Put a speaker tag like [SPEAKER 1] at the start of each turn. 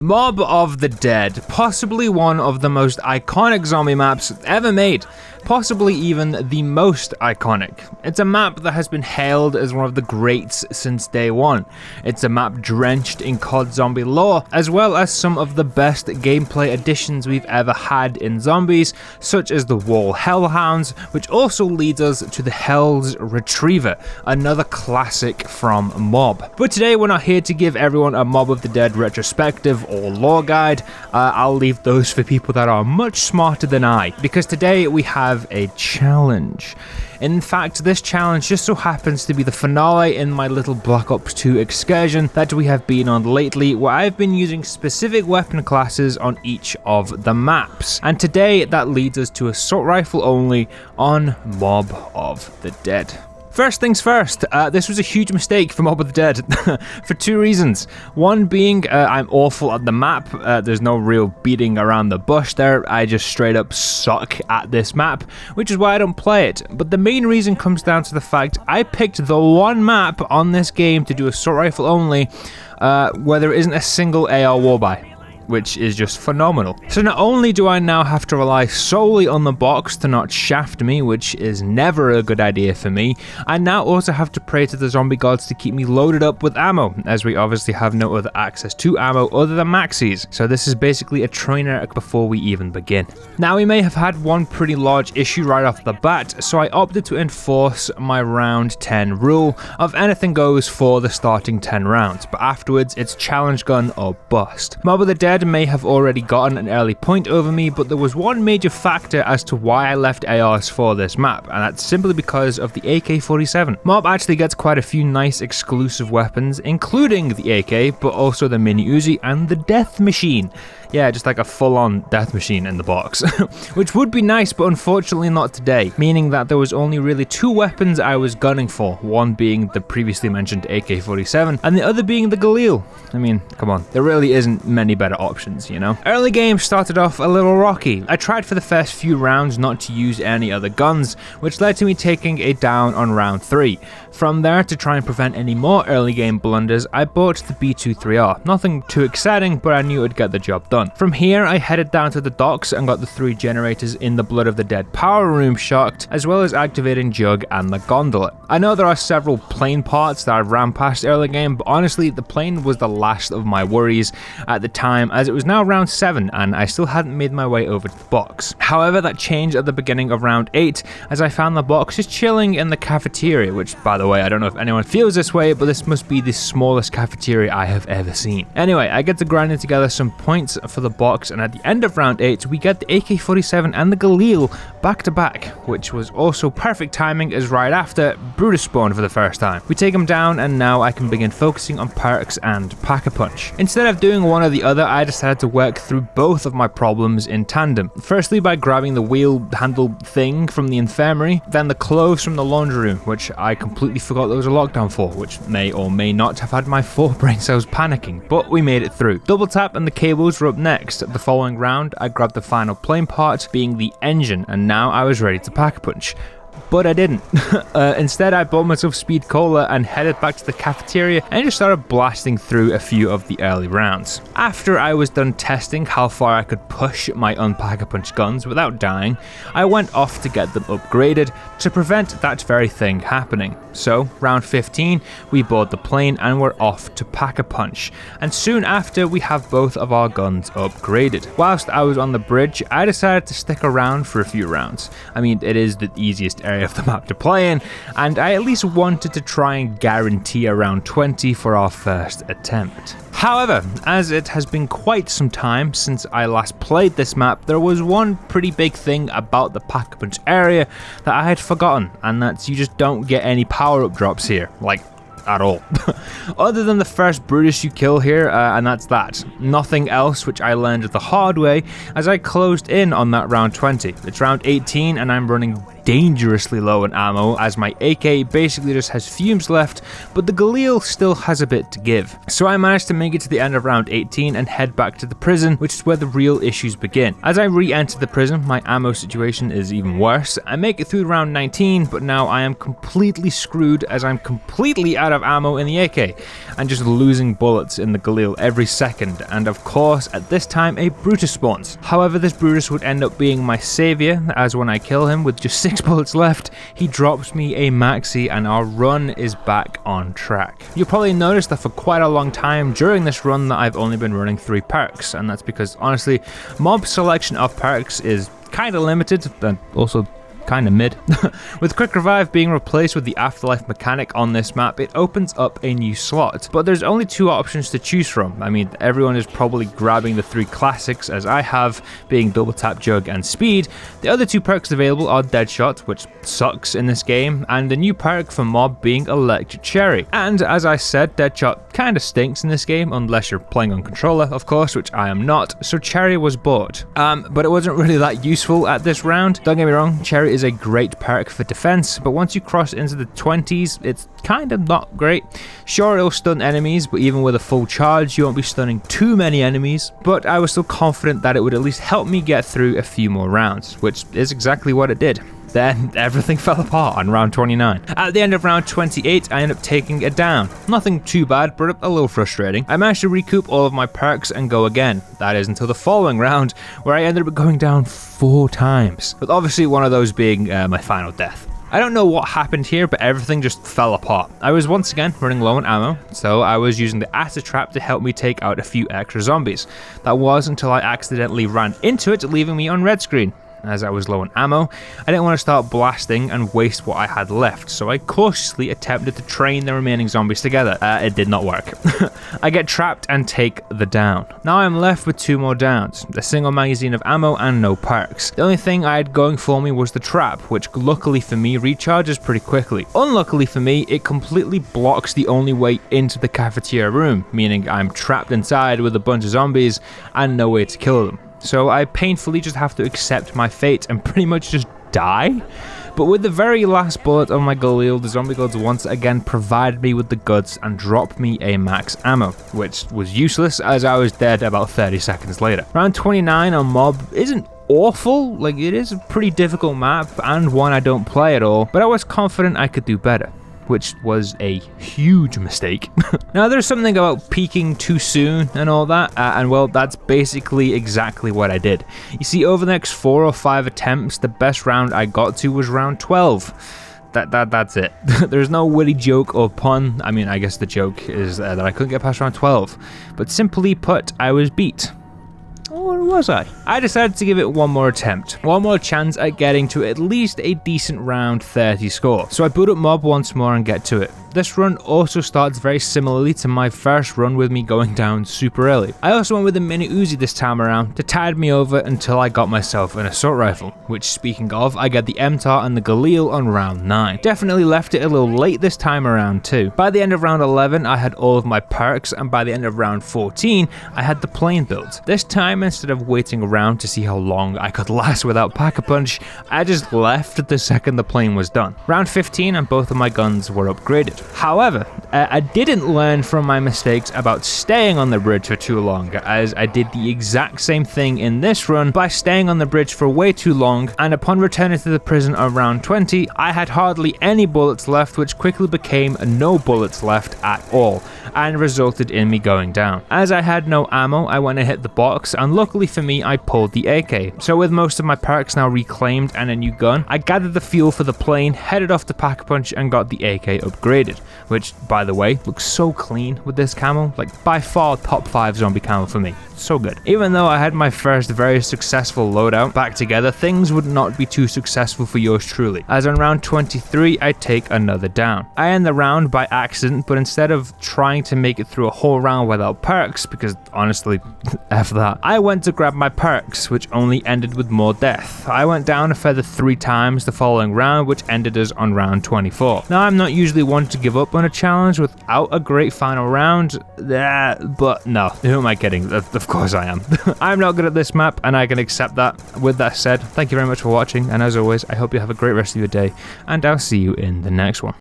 [SPEAKER 1] Mob of the Dead, possibly one of the most iconic zombie maps ever made, possibly even the most iconic. It's a map that has been hailed as one of the greats since day one. It's a map drenched in COD zombie lore, as well as some of the best gameplay additions we've ever had in zombies, such as the Wall Hellhounds, which also leads us to the Hell's Retriever, another classic from Mob. But today we're not here to give everyone a Mob of the Dead retrospective or lore guide. I'll leave those for people that are much smarter than I, because today we have a challenge. In fact, this challenge just so happens to be the finale in my little Black Ops 2 excursion that we have been on lately, where I've been using specific weapon classes on each of the maps. And today that leads us to assault rifle only on Mob of the Dead. First things first, this was a huge mistake for Mob of the Dead for two reasons. One being I'm awful at the map, there's no real beating around the bush there, I just straight up suck at this map, which is why I don't play it. But the main reason comes down to the fact I picked the one map on this game to do assault rifle only where there isn't a single AR warbuy, which is just phenomenal. So not only do I now have to rely solely on the box to not shaft me, which is never a good idea for me, I now also have to pray to the zombie gods to keep me loaded up with ammo, as we obviously have no other access to ammo other than maxis. So this is basically a trainer before we even begin. Now we may have had one pretty large issue right off the bat, so I opted to enforce my round 10 rule of anything goes for the starting 10 rounds, but afterwards it's challenge gun or bust. Mob of the Dead may have already gotten an early point over me, but there was one major factor as to why I left ARs for this map, and that's simply because of the AK-47. Mob actually gets quite a few nice exclusive weapons, including the AK, but also the mini Uzi and the death machine. Yeah, just like a full-on death machine in the box, which would be nice, but unfortunately not today, meaning that there was only really two weapons I was gunning for, one being the previously mentioned AK-47, and the other being the Galil. I mean, come on, there really isn't many better options, you know? Early game started off a little rocky. I tried for the first few rounds not to use any other guns, which led to me taking a down on round 3. From there, to try and prevent any more early game blunders, I bought the B2 3R. Nothing too exciting, but I knew it'd get the job done. From here, I headed down to the docks and got the 3 generators in the Blood of the Dead power room shocked, as well as activating Jug and the gondola. I know there are several plane parts that I ran past early game, but honestly, the plane was the last of my worries at the time, as it was now round 7 and I still hadn't made my way over to the box. However, that changed at the beginning of round 8, as I found the box just chilling in the cafeteria, which, by the way, I don't know if anyone feels this way, but this must be the smallest cafeteria I have ever seen. Anyway, I get to grinding together some points for the box, and at the end of round 8, we get the AK-47 and the Galil back to back, which was also perfect timing, as right after, Brutus spawned for the first time. We take him down, and now I can begin focusing on perks and Pack-a-Punch. Instead of doing one or the other, I decided to work through both of my problems in tandem. Firstly, by grabbing the wheel handle thing from the infirmary, then the clothes from the laundry room, which I completely forgot there was a lockdown for, which may or may not have had my 4 brain cells panicking, but we made it through. Double tap and the cables were up next. The following round, I grabbed the final plane part, being the engine, and now I was ready to Pack-a-Punch. But I didn't. Instead, I bought myself speed cola and headed back to the cafeteria and just started blasting through a few of the early rounds. After I was done testing how far I could push my Unpack-a-Punch guns without dying, I went off to get them upgraded to prevent that very thing happening. So, round 15, we board the plane and we're off to Pack-a-Punch, and soon after we have both of our guns upgraded. Whilst I was on the bridge, I decided to stick around for a few rounds. I mean, it is the easiest area of the map to play in, and I at least wanted to try and guarantee around 20 for our first attempt. However, as it has been quite some time since I last played this map, there was one pretty big thing about the Pack-a-Punch area that I had forgotten, and that's you just don't get any power-up drops here, like, at all. Other than the first Brutus you kill here, and that's that. Nothing else, which I learned the hard way as I closed in on that round 20. It's round 18 and I'm running dangerously low on ammo, as my AK basically just has fumes left, but the Galil still has a bit to give. So I managed to make it to the end of round 18 and head back to the prison, which is where the real issues begin. As I re-enter the prison, my ammo situation is even worse. I make it through round 19, but now I am completely screwed as I'm completely out of ammo in the AK and just losing bullets in the Galil every second, and of course at this time a Brutus spawns. However, this Brutus would end up being my savior, as when I kill him with just 6 bullets left, he drops me a maxi and our run is back on track. You'll probably notice that for quite a long time during this run that I've only been running 3 perks, and that's because honestly mob selection of perks is kind of limited and also kind of mid. With Quick Revive being replaced with the Afterlife mechanic on this map, it opens up a new slot, but there's only 2 options to choose from. I mean, everyone is probably grabbing the 3 classics as I have, being Double Tap, Jug and Speed. The other 2 perks available are Deadshot, which sucks in this game, and the new perk for mob being Electric Cherry. And as I said, Deadshot kind of stinks in this game, unless you're playing on controller, of course, which I am not, so Cherry was bought. But it wasn't really that useful at this round. Don't get me wrong, Cherry is a great perk for defense, but once you cross into the 20s, it's kind of not great. Sure, it'll stun enemies, but even with a full charge, you won't be stunning too many enemies, but I was still confident that it would at least help me get through a few more rounds, which is exactly what it did. Then everything fell apart on round 29. At the end of round 28, I ended up taking a down. Nothing too bad, but a little frustrating. I managed to recoup all of my perks and go again. That is until the following round, where I ended up going down 4 times, with obviously one of those being my final death. I don't know what happened here, but everything just fell apart. I was once again running low on ammo, so I was using the acid trap to help me take out a few extra zombies. That was until I accidentally ran into it, leaving me on red screen. As I was low on ammo, I didn't want to start blasting and waste what I had left, so I cautiously attempted to train the remaining zombies together. It did not work. I get trapped and take the down. Now I'm left with 2 more downs, a single magazine of ammo and no perks. The only thing I had going for me was the trap, which luckily for me recharges pretty quickly. Unluckily for me, it completely blocks the only way into the cafeteria room, meaning I'm trapped inside with a bunch of zombies and no way to kill them. So I painfully just have to accept my fate and pretty much just die. But with the very last bullet of my Galil, the zombie gods once again provided me with the goods and dropped me a max ammo, which was useless as I was dead about 30 seconds later. Round 29 on mob isn't awful, like it is a pretty difficult map and one I don't play at all, but I was confident I could do better, which was a huge mistake. Now there's something about peaking too soon and all that, and well, that's basically exactly what I did. You see, over the next 4 or 5 attempts, the best round I got to was round 12. That's it. There's no witty joke or pun. I mean, I guess the joke is that I couldn't get past round 12, but simply put, I was beat. Or was I? I decided to give it one more attempt, one more chance at getting to at least a decent round 30 score. So I boot up mob once more and get to it. This run also starts very similarly to my first run with me going down super early. I also went with a mini Uzi this time around to tide me over until I got myself an assault rifle, which speaking of, I get the MTAR and the Galil on round 9. Definitely left it a little late this time around too. By the end of round 11, I had all of my perks, and by the end of round 14, I had the plane built. This time, instead of waiting around to see how long I could last without Pack-a-Punch, I just left the second the plane was done. Round 15 and both of my guns were upgraded. However, I didn't learn from my mistakes about staying on the bridge for too long, as I did the exact same thing in this run by staying on the bridge for way too long, and upon returning to the prison around 20, I had hardly any bullets left, which quickly became no bullets left at all, and resulted in me going down. As I had no ammo, I went and hit the box, and luckily for me, I pulled the AK. So with most of my perks now reclaimed and a new gun, I gathered the fuel for the plane, headed off to Pack-a-Punch, and got the AK upgraded, which, by the way, looks so clean with this camo, like by far top 5 zombie camo for me. So good. Even though I had my first very successful loadout back together, things would not be too successful for yours truly, as on round 23 I take another down. I end the round by accident, but instead of trying to make it through a whole round without perks, because honestly, F that, I went to grab my perks, which only ended with more death. I went down a further 3 times the following round, which ended us on round 24. Now I'm not usually one to give up on a challenge without a great final round, but no, who am I kidding? Of course I am. I'm not good at this map, and I can accept that. With that said, thank you very much for watching, and as always, I hope you have a great rest of your day, and I'll see you in the next one.